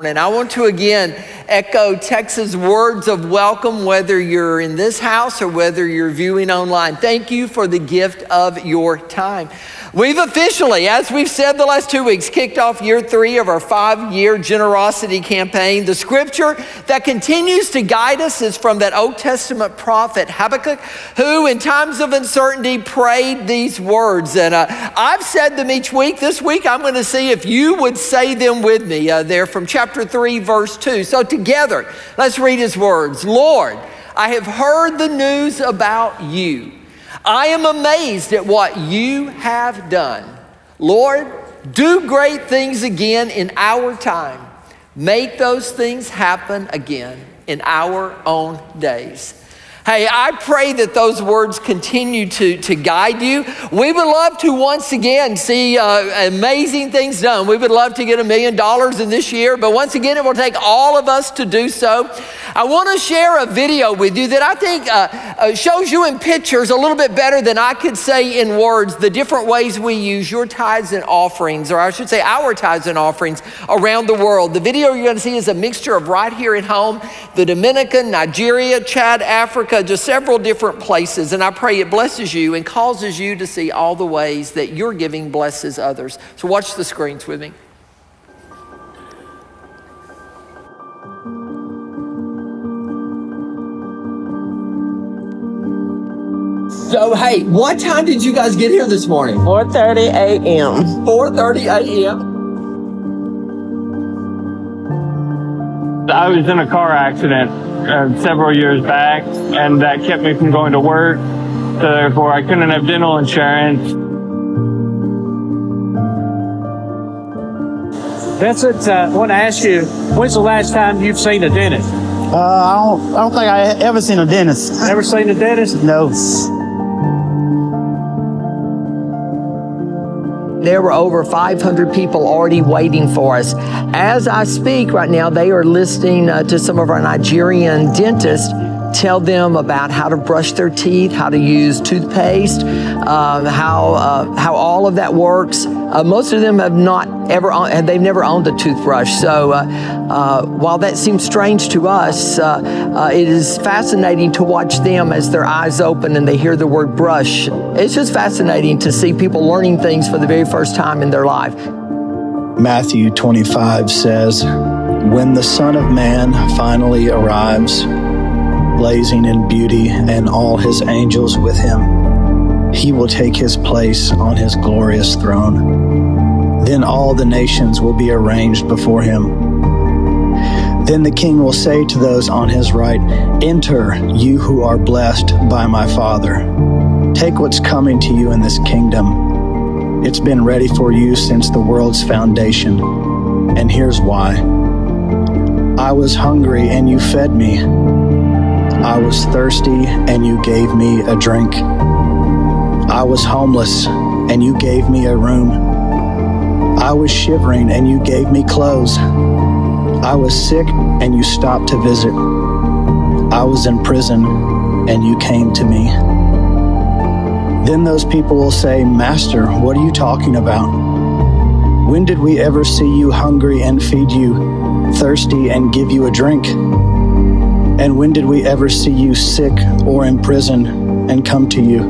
department. I want to again echo Texas' words of welcome, whether you're in this house or whether you're viewing online. Thank you for the gift of your time. We've officially, as we've said the last 2 weeks, kicked off year 3 of our 5-year generosity campaign. The scripture that continues to guide us is from that Old Testament prophet Habakkuk, who in times of uncertainty prayed these words. And I've said them each week. This week I'm going to see if you would say them with me. They're from chapter 3, verse 2. So together, let's read his words. Lord, I have heard the news about you. I am amazed at what you have done. Lord, do great things again in our time. Make those things happen again in our own days. Hey, I pray that those words continue to guide you. We would love to once again see amazing things done. We would love to get $1 million in this year, but once again, it will take all of us to do so. I want to share a video with you that I think shows you in pictures a little bit better than I could say in words the different ways we use your tithes and offerings, or I should say our tithes and offerings around the world. The video you're going to see is a mixture of right here at home, the Dominican, Nigeria, Chad, Africa, just several different places. And I pray it blesses you and causes you to see all the ways that your giving blesses others. So watch the screens with me. So, hey, what time did you guys get here this morning? 4:30 a.m. 4:30 a.m. I was in a car accident several years back, and that kept me from going to work. So therefore, I couldn't have dental insurance. Vincent, I want to ask you, when's the last time you've seen a dentist? I don't think I ever seen a dentist. Never seen a dentist? No. There were over 500 people already waiting for us. As I speak right now, they are listening to some of our Nigerian dentists tell them about how to brush their teeth, how to use toothpaste, how all of that works. Most of them have they've never owned a toothbrush. So while that seems strange to us, it is fascinating to watch them as their eyes open and they hear the word brush. It's just fascinating to see people learning things for the very first time in their life. Matthew 25 says, "When the Son of Man finally arrives, blazing in beauty and all his angels with him, he will take his place on his glorious throne. Then all the nations will be arranged before him. Then the king will say to those on his right, 'Enter, you who are blessed by my Father. Take what's coming to you in this kingdom. It's been ready for you since the world's foundation. And here's why. I was hungry and you fed me. I was thirsty and you gave me a drink. I was homeless and you gave me a room. I was shivering and you gave me clothes. I was sick and you stopped to visit. I was in prison and you came to me.' Then those people will say, 'Master, what are you talking about? When did we ever see you hungry and feed you, thirsty and give you a drink? And when did we ever see you sick or in prison and come to you?'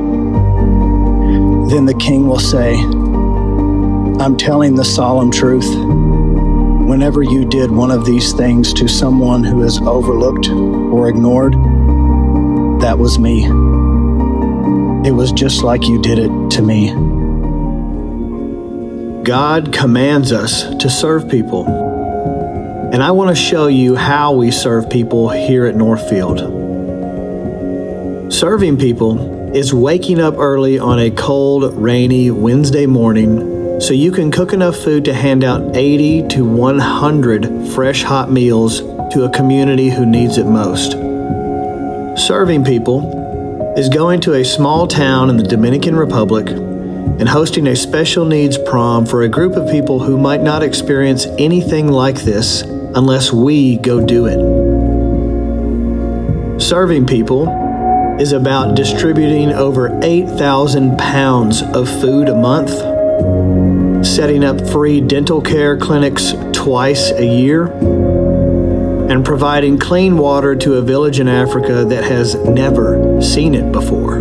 Then the king will say, 'I'm telling the solemn truth. Whenever you did one of these things to someone who is overlooked or ignored, that was me. It was just like you did it to me.'" God commands us to serve people. And I want to show you how we serve people here at NorthField. Serving people is waking up early on a cold, rainy Wednesday morning so you can cook enough food to hand out 80 to 100 fresh hot meals to a community who needs it most. Serving people is going to a small town in the Dominican Republic and hosting a special needs prom for a group of people who might not experience anything like this unless we go do it. Serving people is about distributing over 8,000 pounds of food a month, setting up free dental care clinics twice a year, and providing clean water to a village in Africa that has never seen it before.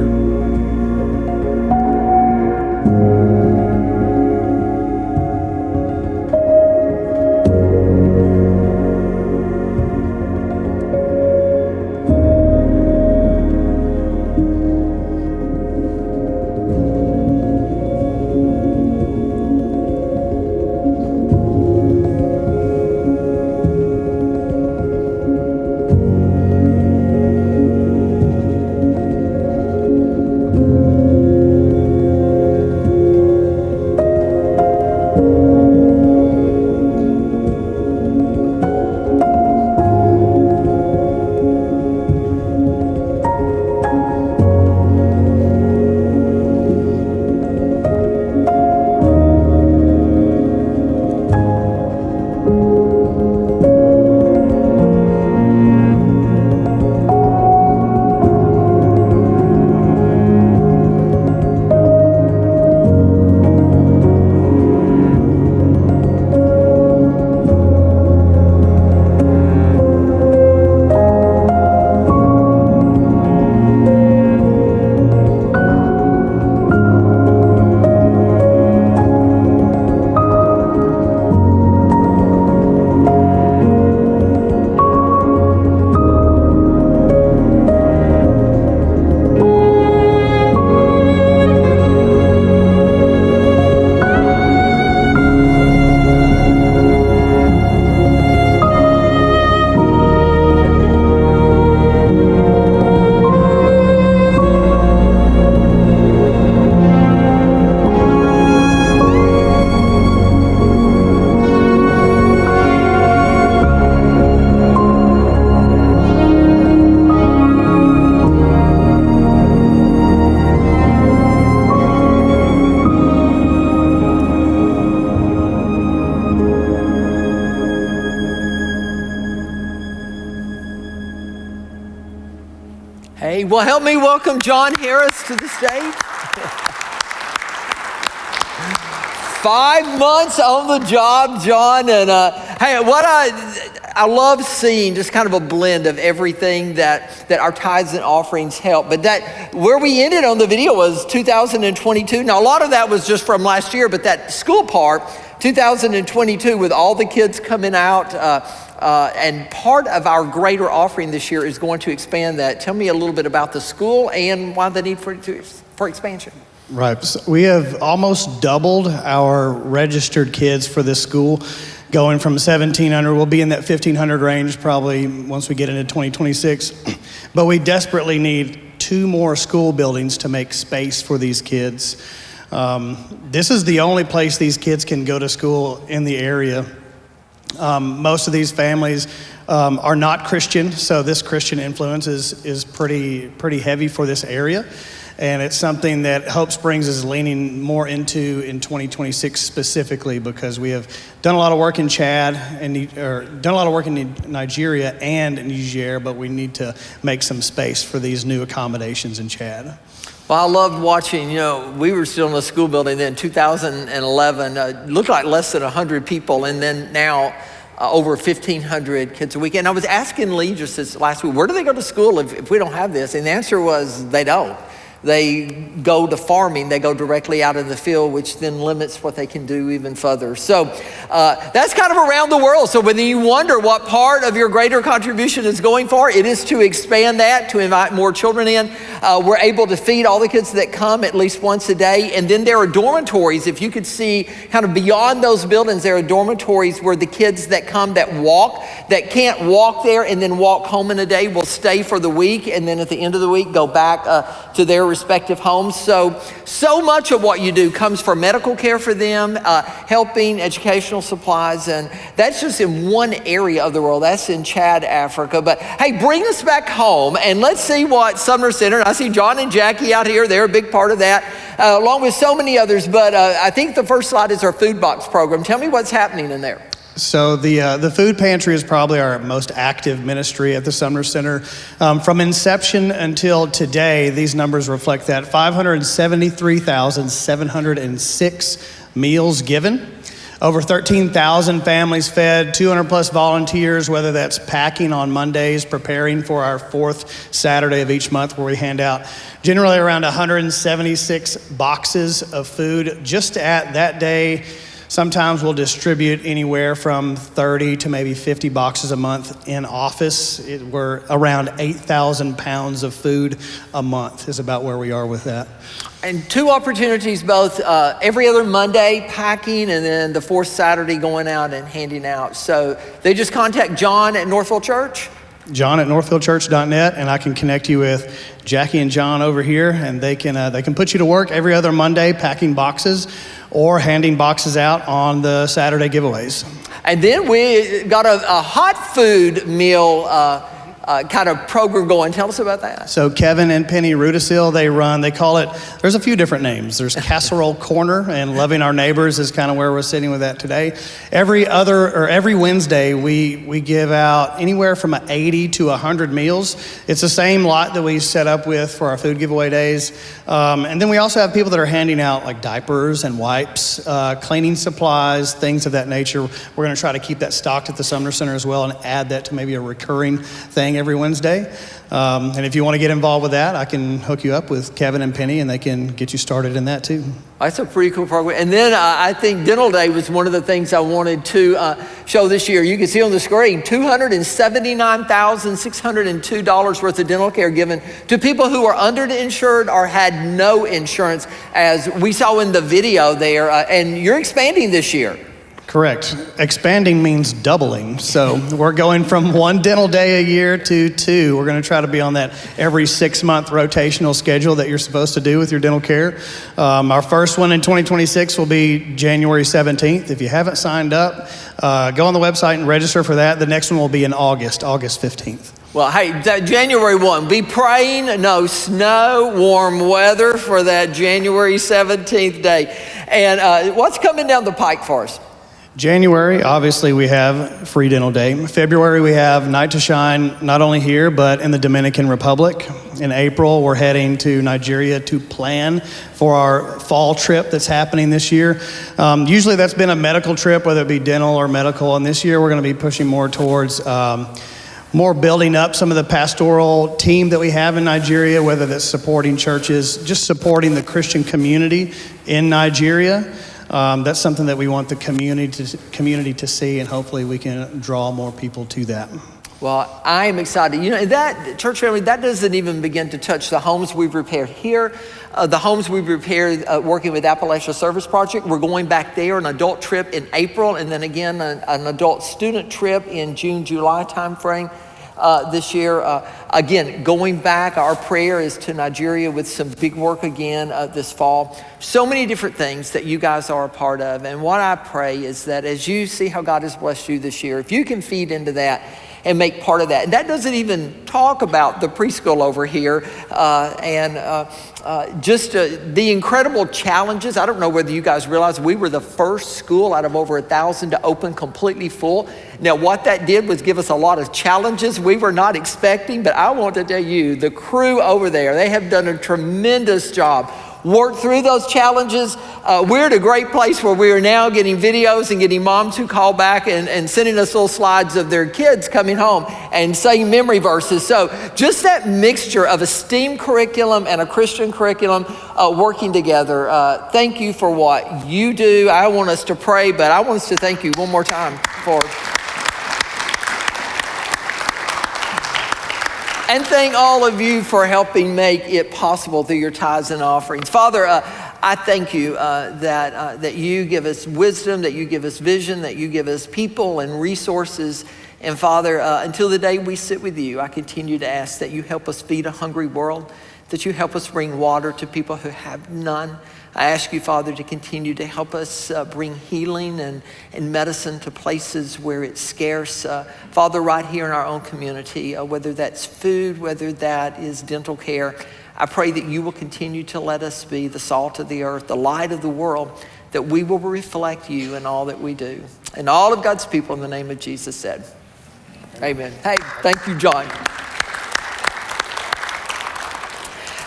Hey, well, help me welcome John Harris to the stage. 5 months on the job, John, and hey, what I love seeing just kind of a blend of everything that our tithes and offerings help. But that where we ended on the video was 2022. Now, a lot of that was just from last year, but that school part, 2022, with all the kids coming out, and part of our greater offering this year is going to expand that. Tell me a little bit about the school and why the need for expansion. Right. So we have almost doubled our registered kids for this school, going from 1,700. We'll be in that 1,500 range probably once we get into 2026. But we desperately need 2 more school buildings to make space for these kids. This is the only place these kids can go to school in the area. Most of these families are not Christian, so this Christian influence is pretty heavy for this area. And it's something that Hope Springs is leaning more into in 2026 specifically, because we have done a lot of work in Chad done a lot of work in Nigeria and Niger, but we need to make some space for these new accommodations in Chad. Well, I loved watching, we were still in a school building then, 2011, looked like less than 100 people, and then now over 1,500 kids a week. And I was asking Lee just this last week, where do they go to school if we don't have this? And the answer was they don't. They go to farming, they go directly out in the field, which then limits what they can do even further. So that's kind of around the world. So when you wonder what part of your greater contribution is going for, it is to expand that, to invite more children in. We're able to feed all the kids that come at least once a day. And then there are dormitories. If you could see kind of beyond those buildings, there are dormitories where the kids that come that can't walk there and then walk home in a day will stay for the week. And then at the end of the week, go back to their respective homes. So much of what you do comes for medical care for them, helping, educational supplies, and that's just in one area of the world. That's in Chad, Africa. But hey, bring us back home and let's see what Sumner Center, I see John and Jackie out here, they're a big part of that, along with so many others, but I think the first slide is our food box program. Tell me what's happening in there. So the food pantry is probably our most active ministry at the Sumner Center. From inception until today, these numbers reflect that 573,706 meals given. Over 13,000 families fed, 200 plus volunteers, whether that's packing on Mondays, preparing for our fourth Saturday of each month where we hand out generally around 176 boxes of food just at that day. Sometimes we'll distribute anywhere from 30 to maybe 50 boxes a month in office. We're around 8,000 pounds of food a month is about where we are with that. And 2 opportunities, both every other Monday packing and then the fourth Saturday going out and handing out. So they just contact John at NorthField Church. John at northfieldchurch.net, and I can connect you with Jackie and John over here, and they can put you to work every other Monday packing boxes or handing boxes out on the Saturday giveaways. And then we got a hot food meal kind of program going. Tell us about that. So Kevin and Penny Rudisil, they call it, there's a few different names. There's Casserole Corner, and Loving Our Neighbors is kind of where we're sitting with that today. Every Wednesday, we give out anywhere from 80 to 100 meals. It's the same lot that we set up with for our food giveaway days. And then we also have people that are handing out like diapers and wipes, cleaning supplies, things of that nature. We're going to try to keep that stocked at the Sumner Center as well and add that to maybe a recurring thing every Wednesday. And if you want to get involved with that, I can hook you up with Kevin and Penny, and they can get you started in that too. That's a pretty cool program. And then I think Dental Day was one of the things I wanted to show this year. You can see on the screen, $279,602 worth of dental care given to people who are underinsured or had no insurance, as we saw in the video there. And you're expanding this year. Correct. Expanding means doubling. So we're going from 1 dental day a year to 2. We're going to try to be on that every 6-month rotational schedule that you're supposed to do with your dental care. Our first one in 2026 will be January 17th. If you haven't signed up, go on the website and register for that. The next one will be in August 15th. Well, hey, January 1, be praying no snow, warm weather for that January 17th day. And what's coming down the pike for us? January, obviously, we have Free Dental Day. February, we have Night to Shine, not only here, but in the Dominican Republic. In April, we're heading to Nigeria to plan for our fall trip that's happening this year. Usually that's been a medical trip, whether it be dental or medical. And this year, we're going to be pushing more towards more building up some of the pastoral team that we have in Nigeria, whether that's supporting churches, just supporting the Christian community in Nigeria. That's something that we want the community to see, and hopefully we can draw more people to that. Well, I am excited. You know, that church family, that doesn't even begin to touch the homes we've repaired here, the homes we've repaired working with Appalachia Service Project. We're going back there, an adult trip in April, and then again, an adult student trip in June, July timeframe. This year. Again, going back, our prayer is to Nigeria with some big work again this fall. So many different things that you guys are a part of. And what I pray is that as you see how God has blessed you this year, if you can feed into that and make part of that. And that doesn't even talk about the preschool over here just the incredible challenges. I don't know whether you guys realize we were the first school out of over 1,000 to open completely full. Now, what that did was give us a lot of challenges we were not expecting, but I want to tell you, the crew over there, they have done a tremendous job. Worked through those challenges. We're at a great place where we are now getting videos and getting moms who call back and sending us little slides of their kids coming home and saying memory verses. So just that mixture of a STEAM curriculum and a Christian curriculum working together. Thank you for what you do. I want us to pray, but I want us to thank you one more time for and thank all of you for helping make it possible through your tithes and offerings. Father, I thank you that you give us wisdom, that you give us vision, that you give us people and resources. And Father, until the day we sit with you, I continue to ask that you help us feed a hungry world, that you help us bring water to people who have none. I ask you, Father, to continue to help us bring healing and medicine to places where it's scarce. Father, right here in our own community, whether that's food, whether that is dental care, I pray that you will continue to let us be the salt of the earth, the light of the world, that we will reflect you in all that we do. And all of God's people in the name of Jesus said, amen. Hey, thank you, John.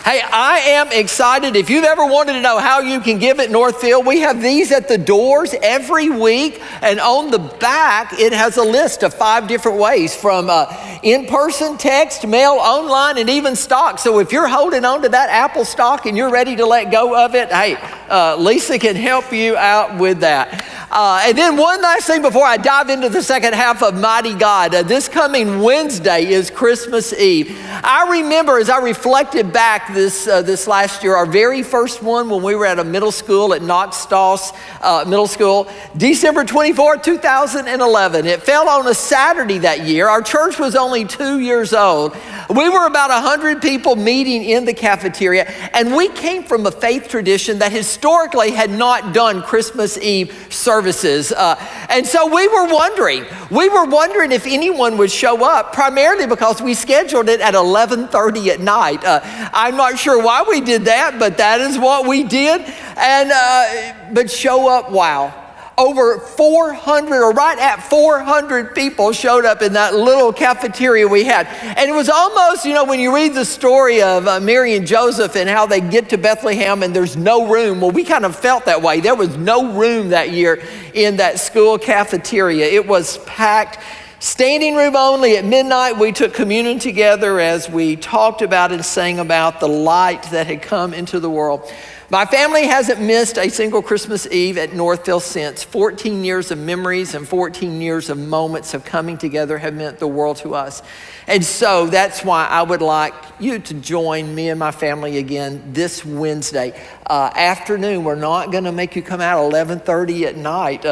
Hey, I am excited. If you've ever wanted to know how you can give at NorthField, we have these at the doors every week. And on the back, it has a list of 5 different ways, from in-person, text, mail, online, and even stock. So if you're holding on to that Apple stock and you're ready to let go of it, hey, Lisa can help you out with that. And then one last thing before I dive into the second half of Mighty God. This coming Wednesday is Christmas Eve. I remember as I reflected back this last year, our very first one when we were at a middle school at Knox-Stoss Middle School, December 24, 2011. It fell on a Saturday that year. Our church was only 2 years old. We were about 100 people meeting in the cafeteria, and we came from a faith tradition that historically had not done Christmas Eve services. And so we were wondering if anyone would show up, primarily because we scheduled it at 11:30 at night. I'm not sure why we did that, but that is what we did. And but show up, wow. Over 400, or right at 400 people showed up in that little cafeteria we had. And it was almost, when you read the story of Mary and Joseph and how they get to Bethlehem and there's no room. Well, we kind of felt that way. There was no room that year in that school cafeteria. It was packed. Standing room only. At midnight, we took communion together as we talked about and sang about the light that had come into the world. My family hasn't missed a single Christmas Eve at NorthField since. 14 years of memories and 14 years of moments of coming together have meant the world to us. And so that's why I would like you to join me and my family again this Wednesday afternoon. We're not going to make you come out 11:30 at night.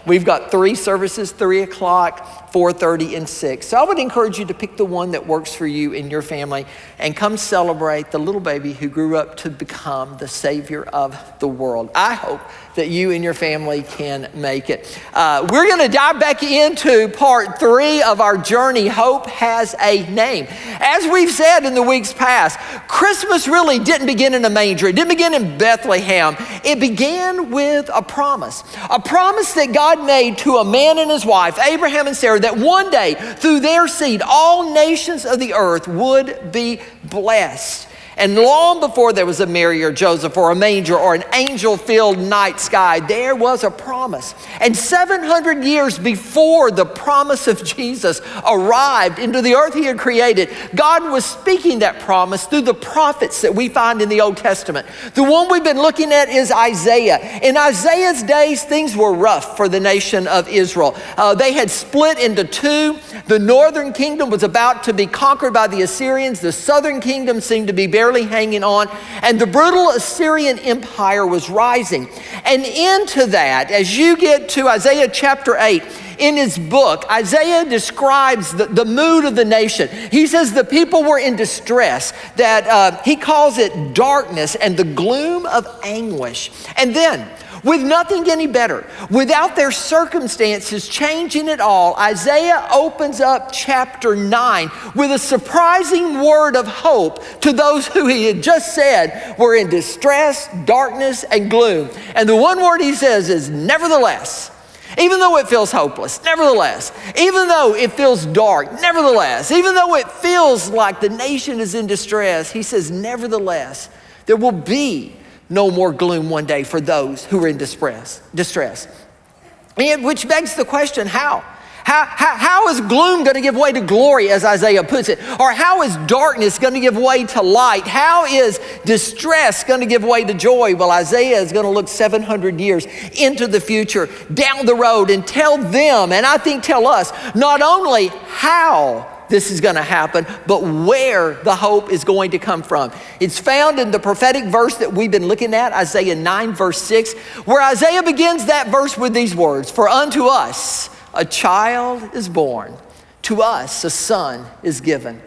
We've got 3 services, 3 o'clock, 4:30, and 6. So I would encourage you to pick the one that works for you and your family and come celebrate the little baby who grew up to become the Savior of the world. I hope that you and your family can make it. We're going to dive back into part 3 of our journey, Hope Has a Name. As we've said in the weeks past, Christmas really didn't begin in a manger. It didn't begin in Bethlehem. It began with a promise that God made to a man and his wife, Abraham and Sarah, that one day through their seed, all nations of the earth would be blessed. And long before there was a Mary or Joseph or a manger or an angel-filled night sky, there was a promise. And 700 years before the promise of Jesus arrived into the earth he had created, God was speaking that promise through the prophets that we find in the Old Testament. The one we've been looking at is Isaiah. In Isaiah's days, things were rough for the nation of Israel. They had split into 2. The northern kingdom was about to be conquered by the Assyrians. The southern kingdom seemed to be barely hanging on, and the brutal Assyrian Empire was rising. And into that, as you get to Isaiah chapter 8, in his book, Isaiah describes the mood of the nation. He says the people were in distress, that he calls it darkness and the gloom of anguish. And then, with nothing any better, without their circumstances changing at all, Isaiah opens up chapter 9 with a surprising word of hope to those who he had just said were in distress, darkness, and gloom. And the one word he says is nevertheless. Even though it feels hopeless, nevertheless. Even though it feels dark, nevertheless. Even though it feels like the nation is in distress, he says, nevertheless, there will be no more gloom one day for those who are in distress. And which begs the question, how? How is gloom going to give way to glory, as Isaiah puts it? Or how is darkness going to give way to light? How is distress going to give way to joy? Well, Isaiah is going to look 700 years into the future, down the road, and tell them, and I think tell us, not only how this is going to happen, but where the hope is going to come from. It's found in the prophetic verse that we've been looking at, Isaiah 9, verse 6, where Isaiah begins that verse with these words, "For unto us a child is born, to us a son is given."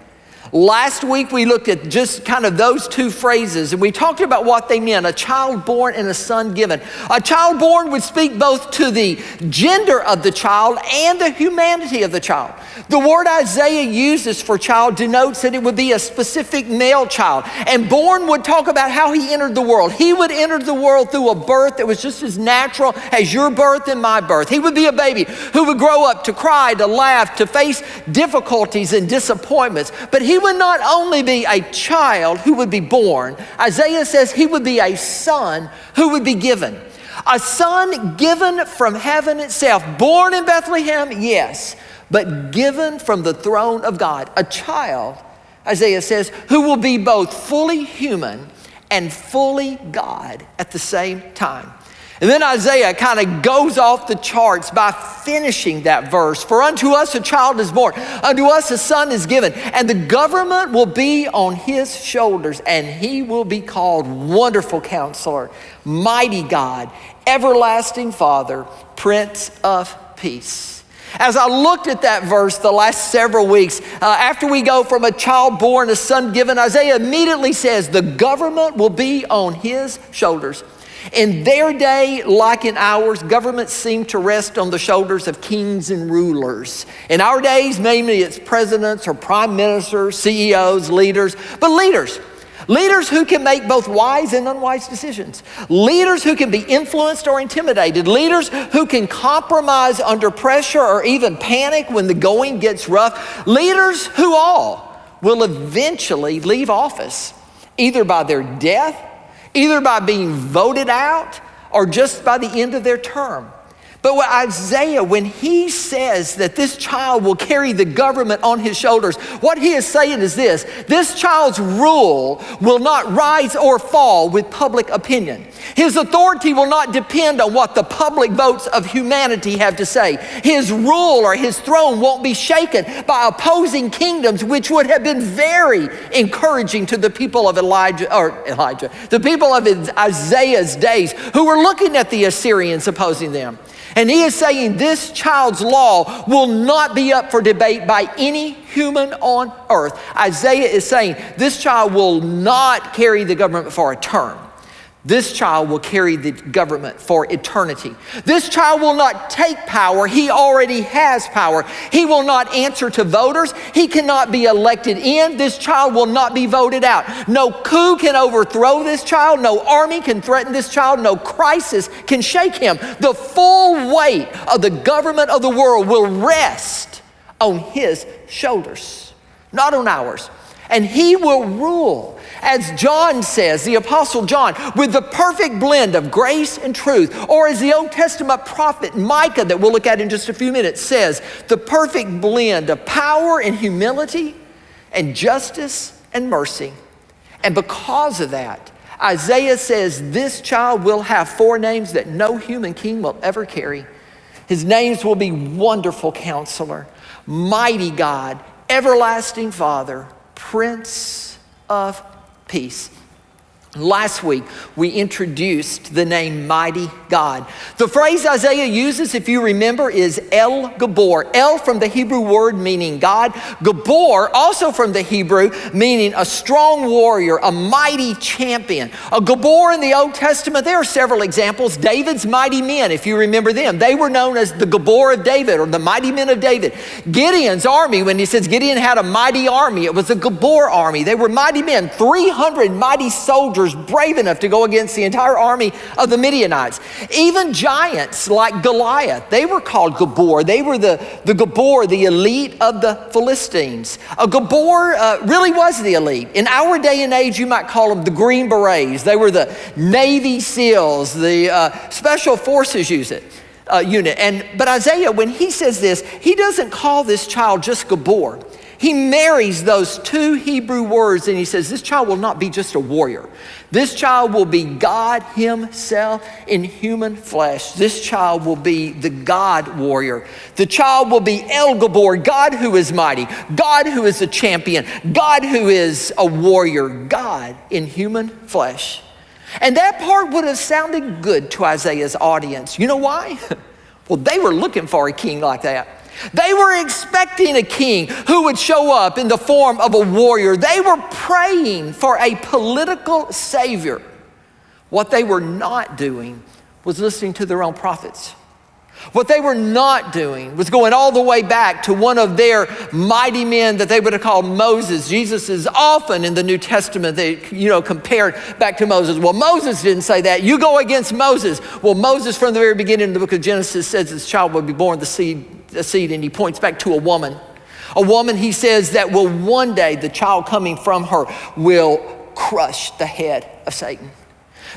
Last week, we looked at just kind of those 2 phrases, and we talked about what they meant, a child born and a son given. A child born would speak both to the gender of the child and the humanity of the child. The word Isaiah uses for child denotes that it would be a specific male child. And born would talk about how he entered the world. He would enter the world through a birth that was just as natural as your birth and my birth. He would be a baby who would grow up to cry, to laugh, to face difficulties and disappointments. But he he would not only be a child who would be born, Isaiah says he would be a son who would be given. A son given from heaven itself, born in Bethlehem, yes, but given from the throne of God. A child, Isaiah says, who will be both fully human and fully God at the same time. And then Isaiah kind of goes off the charts by finishing that verse. For unto us a child is born, unto us a son is given, and the government will be on his shoulders, and he will be called Wonderful Counselor, Mighty God, Everlasting Father, Prince of Peace. As I looked at that verse the last several weeks, after we go from a child born, a son given, Isaiah immediately says the government will be on his shoulders. In their day, like in ours, governments seem to rest on the shoulders of kings and rulers. In our days, mainly it's presidents or prime ministers, CEOs, leaders, but leaders who can make both wise and unwise decisions. Leaders who can be influenced or intimidated. Leaders who can compromise under pressure or even panic when the going gets rough. Leaders who all will eventually leave office, either by their death, either by being voted out, or just by the end of their term. But what Isaiah, when he says that this child will carry the government on his shoulders, what he is saying is this child's rule will not rise or fall with public opinion. His authority will not depend on what the public votes of humanity have to say. His rule or his throne won't be shaken by opposing kingdoms, which would have been very encouraging to the people of the people of Isaiah's days, who were looking at the Assyrians opposing them. And he is saying this child's law will not be up for debate by any human on earth. Isaiah is saying this child will not carry the government for a term. This child will carry the government for eternity. This child will not take power. He already has power. He will not answer to voters. He cannot be elected in. This child will not be voted out. No coup can overthrow this child. No army can threaten this child. No crisis can shake him. The full weight of the government of the world will rest on his shoulders, not on ours. And he will rule, as John says, the Apostle John, with the perfect blend of grace and truth. Or as the Old Testament prophet Micah, that we'll look at in just a few minutes, says, the perfect blend of power and humility and justice and mercy. And because of that, Isaiah says this child will have 4 names that no human king will ever carry. His names will be Wonderful Counselor, Mighty God, Everlasting Father, Prince of Peace. Last week, we introduced the name Mighty God. The phrase Isaiah uses, if you remember, is El Gabor. El from the Hebrew word meaning God. Gabor, also from the Hebrew, meaning a strong warrior, a mighty champion. A Gabor in the Old Testament, there are several examples. David's mighty men, if you remember them, they were known as the Gabor of David, or the mighty men of David. Gideon's army, when he says Gideon had a mighty army, it was a Gabor army. They were mighty men, 300 mighty soldiers, brave enough to go against the entire army of the Midianites. Even giants like Goliath, they were called Gabor. They were the Gabor, the elite of the Philistines. A Gabor really was the elite. In our day and age, you might call them the Green Berets. They were the Navy SEALs, the Special Forces unit. But Isaiah, when he says this, he doesn't call this child just Gabor. He marries those 2 Hebrew words and he says, this child will not be just a warrior. This child will be God himself in human flesh. This child will be the God warrior. The child will be El Gabor, God who is mighty, God who is a champion, God who is a warrior, God in human flesh. And that part would have sounded good to Isaiah's audience. You know why? Well, they were looking for a king like that. They were expecting a king who would show up in the form of a warrior. They were praying for a political savior. What they were not doing was listening to their own prophets. What they were not doing was going all the way back to one of their mighty men that they would have called Moses. Jesus is often in the New Testament, compared back to Moses. Well, Moses didn't say that. You go against Moses. Well, Moses from the very beginning of the book of Genesis says this child will be born a seed, and he points back to a woman. A woman, he says, that will one day, the child coming from her, will crush the head of Satan.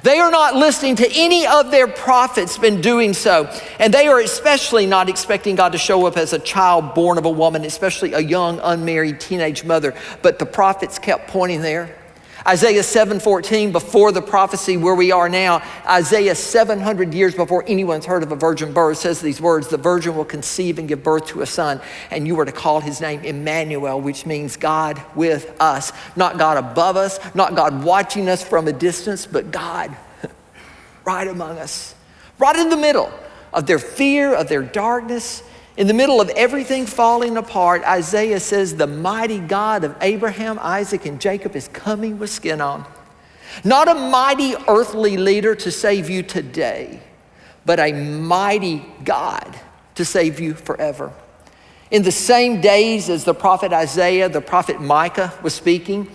They are not listening to any of their prophets in doing so. And they are especially not expecting God to show up as a child born of a woman, especially a young, unmarried teenage mother. But the prophets kept pointing there. Isaiah 7:14, before the prophecy where we are now, Isaiah 700 years before anyone's heard of a virgin birth, says these words, the virgin will conceive and give birth to a son, and you are to call his name Emmanuel, which means God with us. Not God above us, not God watching us from a distance, but God right among us, right in the middle of their fear, of their darkness. In the middle of everything falling apart, Isaiah says the mighty God of Abraham, Isaac, and Jacob is coming with skin on. Not a mighty earthly leader to save you today, but a mighty God to save you forever. In the same days as the prophet Isaiah, the prophet Micah was speaking.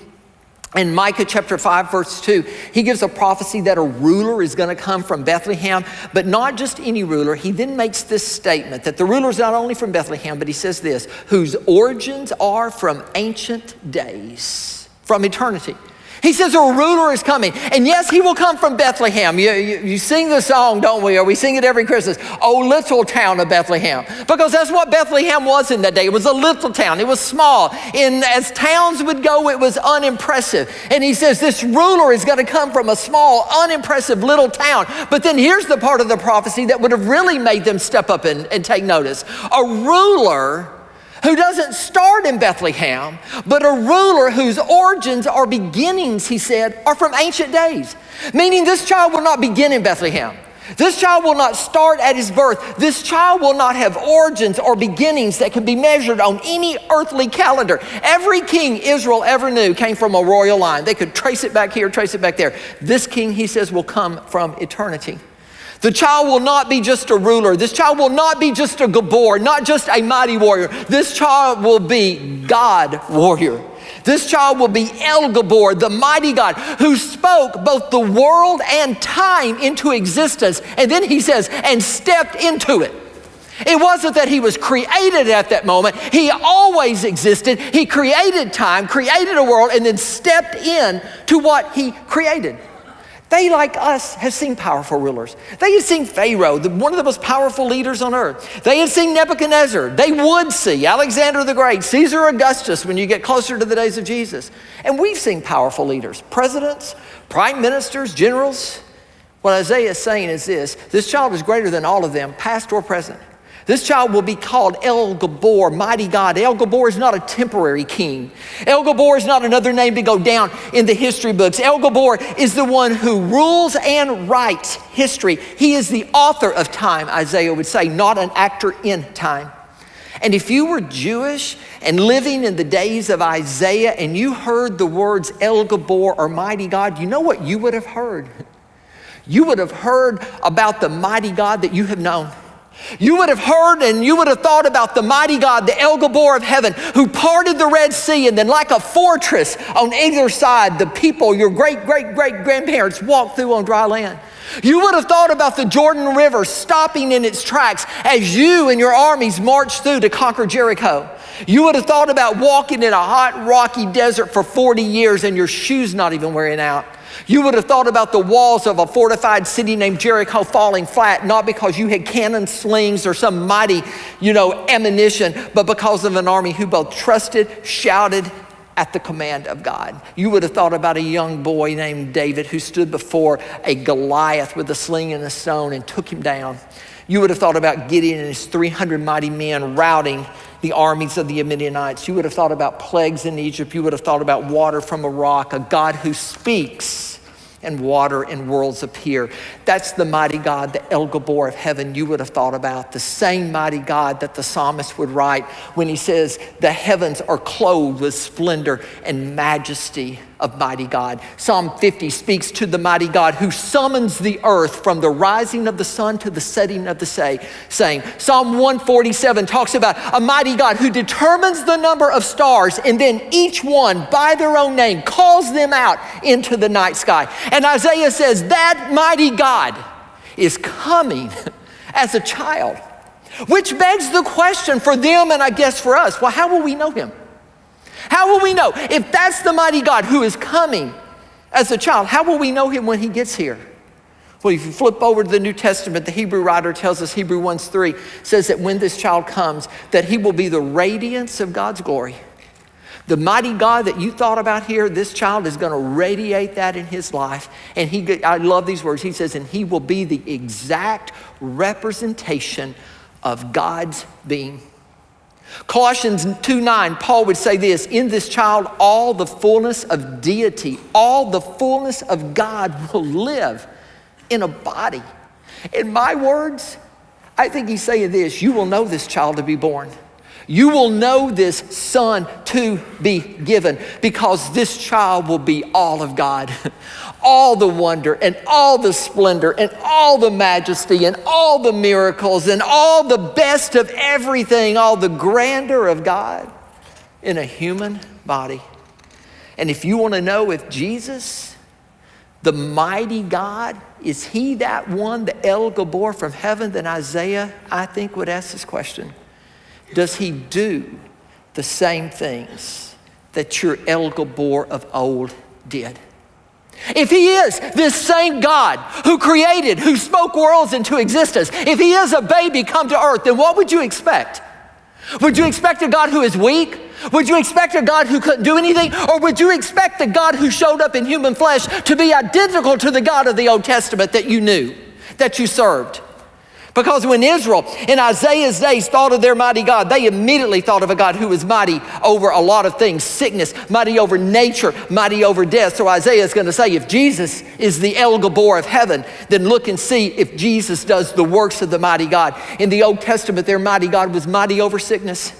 In Micah chapter 5, verse 2, he gives a prophecy that a ruler is going to come from Bethlehem, but not just any ruler. He then makes this statement that the ruler is not only from Bethlehem, but he says this, whose origins are from ancient days, from eternity. He says a ruler is coming. And yes, he will come from Bethlehem. You sing the song, don't we? Or we sing it every Christmas. Oh, little town of Bethlehem. Because that's what Bethlehem was in that day. It was a little town. It was small. And as towns would go, it was unimpressive. And he says this ruler is going to come from a small, unimpressive little town. But then here's the part of the prophecy that would have really made them step up and take notice. A ruler who doesn't start in Bethlehem, but a ruler whose origins or beginnings, he said, are from ancient days. Meaning this child will not begin in Bethlehem. This child will not start at his birth. This child will not have origins or beginnings that can be measured on any earthly calendar. Every king Israel ever knew came from a royal line. They could trace it back here, trace it back there. This king, he says, will come from eternity. The child will not be just a ruler. This child will not be just a Gabor, not just a mighty warrior. This child will be God warrior. This child will be El Gabor, the mighty God who spoke both the world and time into existence. And then he says, and stepped into it. It wasn't that he was created at that moment. He always existed. He created time, created a world, and then stepped in to what he created. They, like us, have seen powerful rulers. They had seen Pharaoh, one of the most powerful leaders on earth. They had seen Nebuchadnezzar. They would see Alexander the Great, Caesar Augustus when you get closer to the days of Jesus. And we've seen powerful leaders, presidents, prime ministers, generals. What Isaiah is saying is this child is greater than all of them, past or present. This child will be called El Gabor, mighty God. El Gabor is not a temporary king. El Gabor is not another name to go down in the history books. El Gabor is the one who rules and writes history. He is the author of time, Isaiah would say, not an actor in time. And if you were Jewish and living in the days of Isaiah and you heard the words El Gabor or mighty God, you know what you would have heard? You would have heard about the mighty God that you have known. You would have heard and you would have thought about the mighty God, the El Gabor of heaven, who parted the Red Sea, and then like a fortress on either side, the people, your great-great-great-grandparents walked through on dry land. You would have thought about the Jordan River stopping in its tracks as you and your armies marched through to conquer Jericho. You would have thought about walking in a hot, rocky desert for 40 years and your shoes not even wearing out. You would have thought about the walls of a fortified city named Jericho falling flat, not because you had cannon slings or some mighty, ammunition, but because of an army who both trusted, shouted at the command of God. You would have thought about a young boy named David who stood before a Goliath with a sling and a stone and took him down. You would have thought about Gideon and his 300 mighty men routing the armies of the Midianites. You would have thought about plagues in Egypt. You would have thought about water from a rock, a God who speaks and water and worlds appear. That's the mighty God, the El Gabor of heaven you would have thought about. The same mighty God that the psalmist would write when he says, the heavens are clothed with splendor and majesty of mighty God. Psalm 50 speaks to the mighty God who summons the earth from the rising of the sun to the setting of the same. Psalm 147 talks about a mighty God who determines the number of stars and then each one by their own name calls them out into the night sky. And Isaiah says that mighty God is coming as a child. Which begs the question for them and I guess for us, well, how will we know him? How will we know? If that's the mighty God who is coming as a child, how will we know him when he gets here? Well, if you flip over to the New Testament, the Hebrew writer tells us, Hebrews 1:3 says that when this child comes, that he will be the radiance of God's glory. The mighty God that you thought about here, this child is going to radiate that in his life. And I love these words. He says, and he will be the exact representation of God's being. Colossians 2:9, Paul would say this, in this child, all the fullness of deity, all the fullness of God will live in a body. In my words, I think he's saying this, you will know this child to be born. You will know this son to be given because this child will be all of God. All the wonder and all the splendor and all the majesty and all the miracles and all the best of everything, all the grandeur of God in a human body. And if you want to know if Jesus, the mighty God, is he that one, the El Gabor from heaven, then Isaiah, I think, would ask this question. Does he do the same things that your El Gabor of old did? If he is this same God who created, who spoke worlds into existence, if he is a baby come to earth, then what would you expect? Would you expect a God who is weak? Would you expect a God who couldn't do anything? Or would you expect the God who showed up in human flesh to be identical to the God of the Old Testament that you knew, that you served? Because when Israel in Isaiah's days thought of their mighty God, they immediately thought of a God who was mighty over a lot of things, sickness, mighty over nature, mighty over death. So Isaiah is going to say, if Jesus is the El Gabor of heaven, then look and see if Jesus does the works of the mighty God. In the Old Testament, their mighty God was mighty over sickness.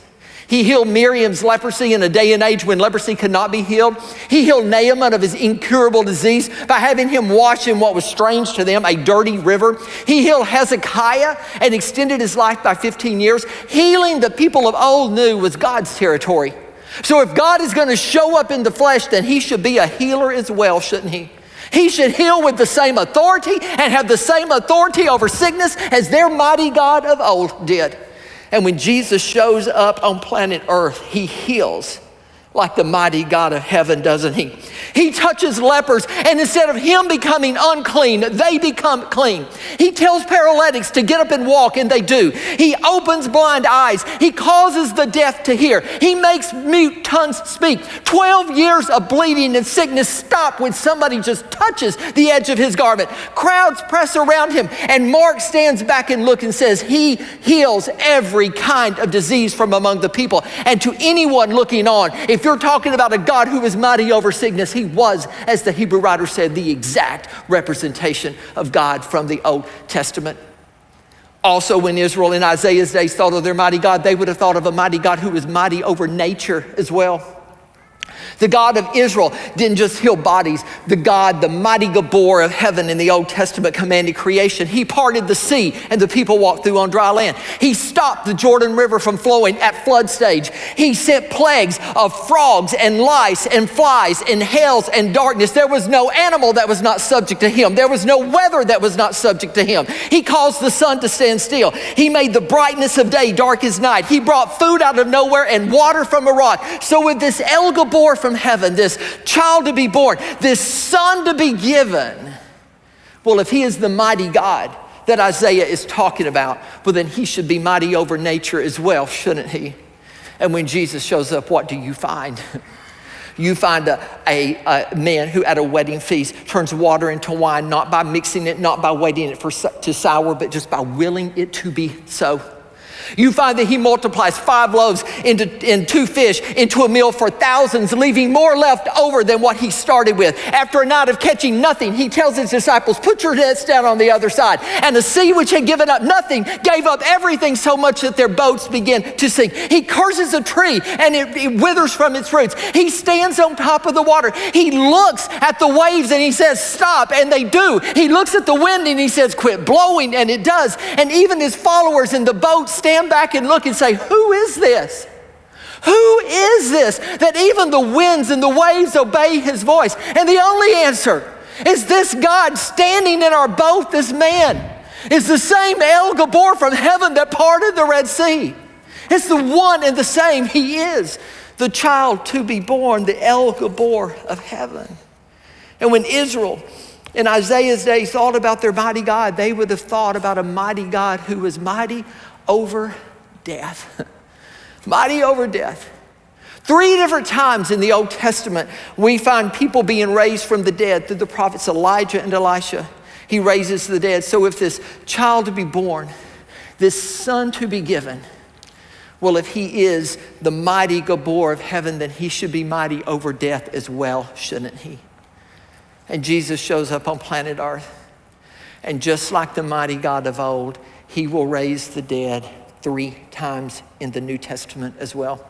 He healed Miriam's leprosy in a day and age when leprosy could not be healed. He healed Naaman of his incurable disease by having him wash in what was strange to them, a dirty river. He healed Hezekiah and extended his life by 15 years. Healing the people of old knew was God's territory. So if God is going to show up in the flesh, then he should be a healer as well, shouldn't he? He should heal with the same authority and have the same authority over sickness as their mighty God of old did. And when Jesus shows up on planet Earth, he heals like the mighty God of heaven, doesn't he? He touches lepers, and instead of him becoming unclean, they become clean. He tells paralytics to get up and walk, and they do. He opens blind eyes. He causes the deaf to hear. He makes mute tongues speak. 12 years of bleeding and sickness stop when somebody just touches the edge of his garment. Crowds press around him, and Mark stands back and looks and says, he heals every kind of disease from among the people. And to anyone looking on, if you're talking about a God who is mighty over sickness, he was, as the Hebrew writer said, the exact representation of God from the Old Testament. Also, when Israel in Isaiah's days thought of their mighty God, they would have thought of a mighty God who was mighty over nature as well. The God of Israel didn't just heal bodies. The God, the mighty Gabor of heaven in the Old Testament commanded creation. He parted the sea and the people walked through on dry land. He stopped the Jordan River from flowing at flood stage. He sent plagues of frogs and lice and flies and hails and darkness. There was no animal that was not subject to him. There was no weather that was not subject to him. He caused the sun to stand still. He made the brightness of day dark as night. He brought food out of nowhere and water from a rock. So with this El Gabor from heaven, this child to be born, this son to be given, well, if he is the mighty God that Isaiah is talking about, well, then he should be mighty over nature as well, shouldn't he? And when Jesus shows up, what do you find? You find a man who at a wedding feast turns water into wine, not by mixing it, not by waiting it to sour, but just by willing it to be so. You find that he multiplies 5 loaves and 2 fish into a meal for thousands, leaving more left over than what he started with. After a night of catching nothing, he tells his disciples, put your nets down on the other side. And the sea, which had given up nothing, gave up everything so much that their boats began to sink. He curses a tree and it withers from its roots. He stands on top of the water. He looks at the waves and he says, stop, and they do. He looks at the wind and he says, quit blowing, and it does. And even his followers in the boat stand back and look and say, who is this? Who is this that even the winds and the waves obey his voice? And the only answer is this God standing in our boat, this man. It's the same El Gabor from heaven that parted the Red Sea. It's the one and the same. He is the child to be born, the El Gabor of heaven. And when Israel in Isaiah's day thought about their mighty God, they would have thought about a mighty God who was mighty over death. Mighty over death. 3 different times in the Old Testament, we find people being raised from the dead through the prophets Elijah and Elisha. He raises the dead. So if this child to be born, this son to be given, well, if he is the mighty Gabor of heaven, then he should be mighty over death as well, shouldn't he? And Jesus shows up on planet Earth. And just like the mighty God of old, he will raise the dead 3 times in the New Testament as well.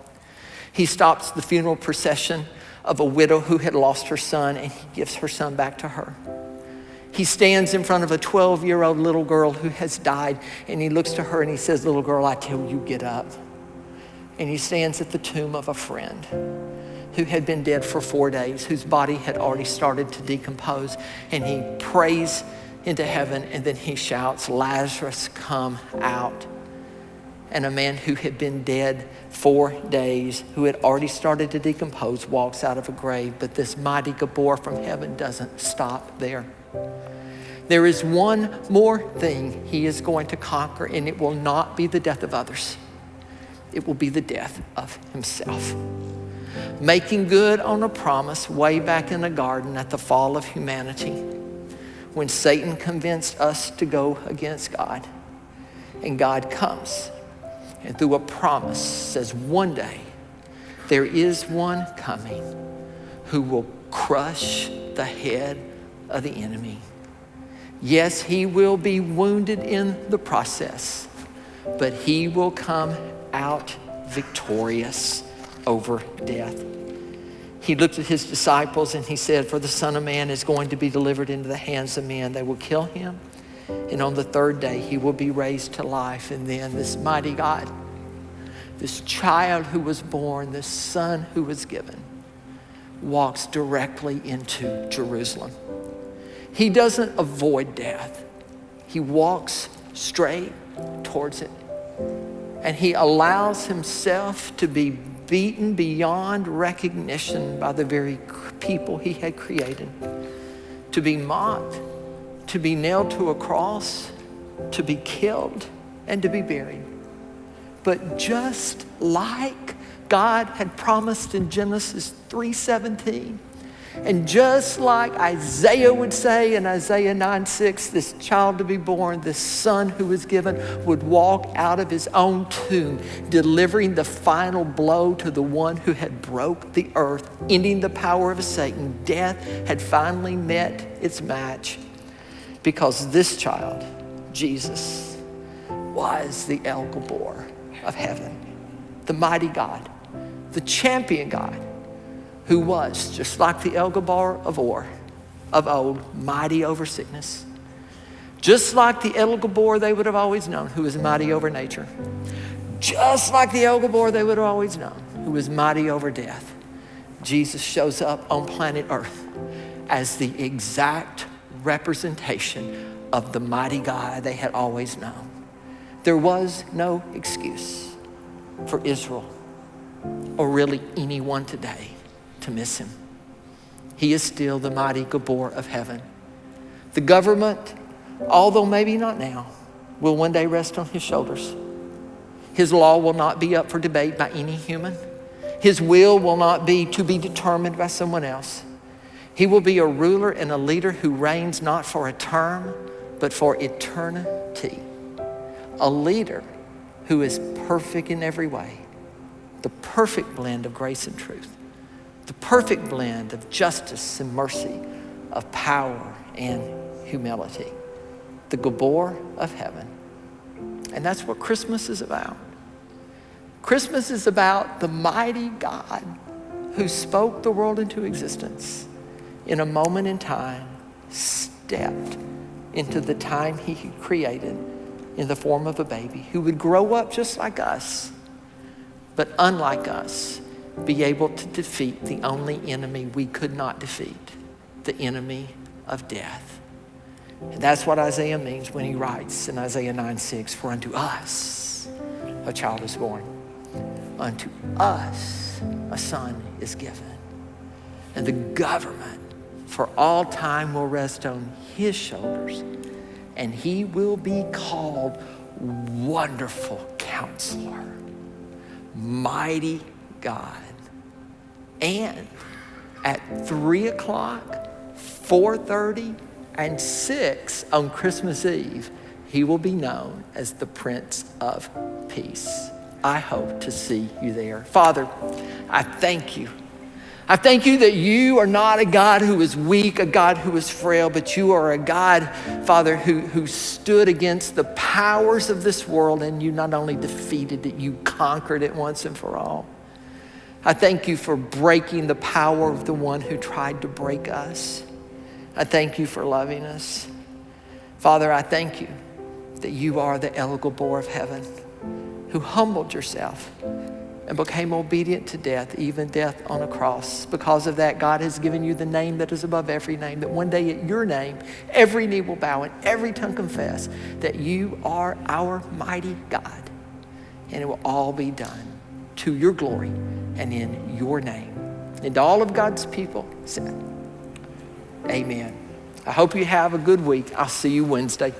He stops the funeral procession of a widow who had lost her son, and he gives her son back to her. He stands in front of a 12-year-old little girl who has died, and he looks to her and he says, "Little girl, I tell you, get up." And he stands at the tomb of a friend who had been dead for 4 days, whose body had already started to decompose, and he prays into heaven, and then he shouts, "Lazarus, come out." And a man who had been dead 4 days, who had already started to decompose, walks out of a grave. But this mighty Gabor from heaven doesn't stop there. There is one more thing he is going to conquer, and it will not be the death of others. It will be the death of himself. Making good on a promise way back in the garden at the fall of humanity, when Satan convinced us to go against God. And God comes and through a promise says, one day there is one coming who will crush the head of the enemy. Yes, he will be wounded in the process, but he will come out victorious over death. He looked at his disciples and he said, "For the Son of Man is going to be delivered into the hands of men. They will kill him, and on the 3rd day he will be raised to life." And then this mighty God, this child who was born, this son who was given, walks directly into Jerusalem. He doesn't avoid death. He walks straight towards it. And he allows himself to be beaten beyond recognition by the very people he had created, to be mocked, to be nailed to a cross, to be killed, and to be buried. But just like God had promised in Genesis 3:17, and just like Isaiah would say in Isaiah 9:6, this child to be born, this son who was given, would walk out of his own tomb, delivering the final blow to the one who had broke the earth, ending the power of Satan. Death had finally met its match, because this child, Jesus, was the El Gabor of heaven, the mighty God, the champion God, who was, just like the El Gabor of old, mighty over sickness. Just like the El Gabor they would have always known, who was mighty over nature. Just like the El Gabor they would have always known, who was mighty over death. Jesus shows up on planet Earth as the exact representation of the mighty God they had always known. There was no excuse for Israel, or really anyone today, to miss him. He is still the mighty Gabor of heaven. The government, although maybe not now, will one day rest on his shoulders. His law will not be up for debate by any human. His will not be to be determined by someone else. He will be a ruler and a leader who reigns not for a term, but for eternity. A leader who is perfect in every way. The perfect blend of grace and truth. The perfect blend of justice and mercy, of power and humility. The Gabor of heaven. And that's what Christmas is about. Christmas is about the mighty God who spoke the world into existence in a moment in time, stepped into the time he created in the form of a baby who would grow up just like us, but unlike us, be able to defeat the only enemy we could not defeat, the enemy of death. And that's what Isaiah means when he writes in Isaiah 9:6, for unto us a child is born. Unto us a son is given. And the government for all time will rest on his shoulders. And he will be called Wonderful Counselor, Mighty God. And at 3 o'clock, 4:30, and 6 on Christmas Eve, he will be known as the Prince of Peace. I hope to see you there. Father, I thank you. I thank you that you are not a God who is weak, a God who is frail, but you are a God, Father, who stood against the powers of this world, and you not only defeated it, you conquered it once and for all. I thank you for breaking the power of the one who tried to break us. I thank you for loving us. Father, I thank you that you are the El Gabor of heaven, who humbled yourself and became obedient to death, even death on a cross. Because of that, God has given you the name that is above every name, that one day at your name, every knee will bow and every tongue confess that you are our mighty God. And it will all be done to your glory and in your name. And all of God's people said, amen. I hope you have a good week. I'll see you Wednesday.